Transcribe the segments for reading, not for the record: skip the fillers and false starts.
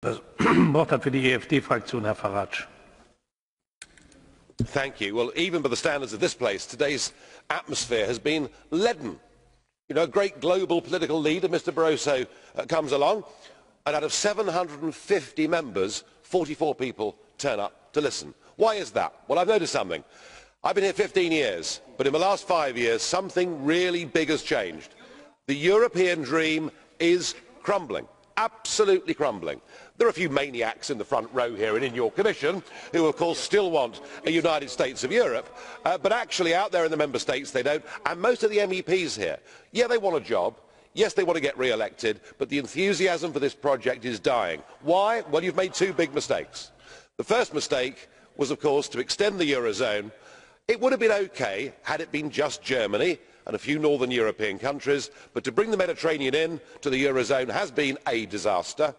Wort hat für die EFD-Fraktion Herr Farage. Thank you. Well, even by the standards of this place, today's atmosphere has been leaden. You know, a great global political leader, Mr Barroso, comes along, and out of 750 members, 44 people turn up to listen. Why is that? Well, I've noticed something. I've been here 15 years, but in the last 5 years, something really big has changed. The European dream is crumbling. Absolutely crumbling. There are a few maniacs in the front row here and in your commission who of course still want a United States of Europe, but actually out there in the member states they don't, and most of the MEPs here, yeah, they want a job, yes, they want to get re-elected, but the enthusiasm for this project is dying. Why? Well, you've made two big mistakes. The first mistake was of course to extend the Eurozone. It would have been okay had it been just Germany and a few northern European countries, but to bring the Mediterranean in to the Eurozone has been a disaster.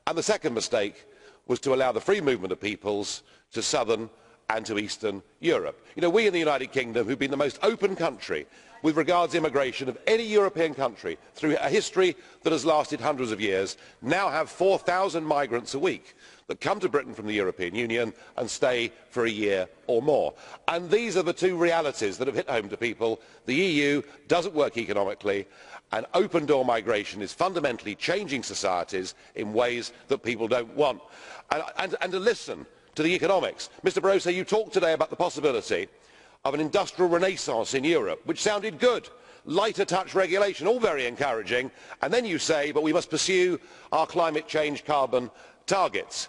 And the second mistake was to allow the free movement of peoples to southern and to eastern Europe. You know, we in the United Kingdom, who've been the most open country with regards to immigration of any European country through a history that has lasted hundreds of years, now have 4,000 migrants a week that come to Britain from the European Union and stay for a year or more. And these are the two realities that have hit home to people. The EU doesn't work economically, and open door migration is fundamentally changing societies in ways that people don't want. And to listen to the economics. Mr Barroso, you talked today about the possibility of an industrial renaissance in Europe, which sounded good. Lighter touch regulation, all very encouraging, and then you say, but we must pursue our climate change carbon targets.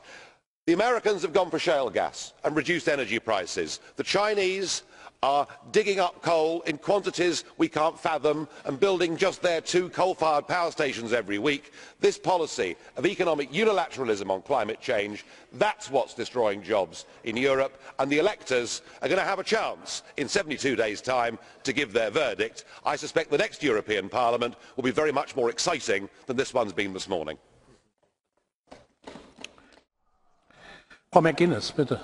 The Americans have gone for shale gas and reduced energy prices. The Chinese are digging up coal in quantities we can't fathom and building just their 2 coal-fired power stations every week. This policy of economic unilateralism on climate change, that's what's destroying jobs in Europe, and the electors are going to have a chance in 72 days' time to give their verdict. I suspect the next European Parliament will be very much more exciting than this one's been this morning. Frau McGuinness, bitte.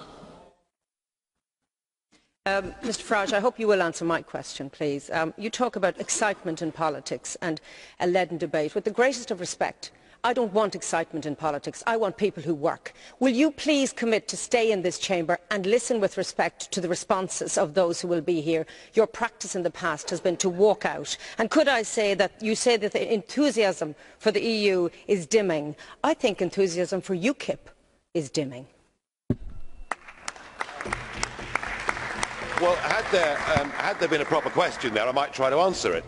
Mr Farage, I hope you will answer my question, please. You talk about excitement in politics and a leaden debate. With the greatest of respect, I don't want excitement in politics. I want people who work. Will you please commit to stay in this chamber and listen with respect to the responses of those who will be here? Your practice in the past has been to walk out. And could I say that you say that the enthusiasm for the EU is dimming? I think enthusiasm for UKIP is dimming. Well, had there been a proper question there, I might try to answer it.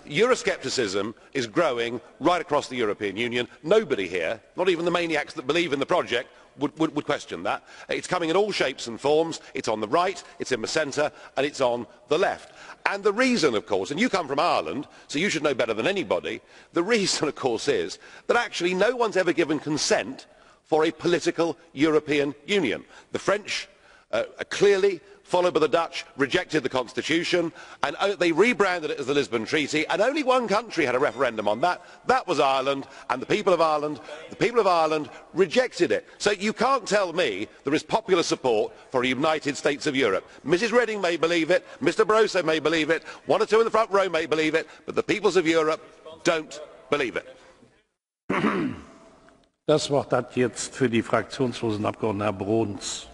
Euroscepticism is growing right across the European Union. Nobody here, not even the maniacs that believe in the project, would question that. It's coming in all shapes and forms. It's on the right, it's in the centre, and it's on the left. And the reason, of course, and you come from Ireland, so you should know better than anybody, the reason, of course, is that actually no one's ever given consent for a political European Union. The French clearly, followed by the Dutch, rejected the Constitution, and they rebranded it as the Lisbon Treaty, and only one country had a referendum on that. That was Ireland, and the people of Ireland rejected it. So you can't tell me there is popular support for a United States of Europe. Mrs Reding may believe it, Mr Barroso may believe it, one or two in the front row may believe it, but the peoples of Europe don't believe it. Das Wort hat jetzt für die fraktionslosen Abgeordneten Herr Brons.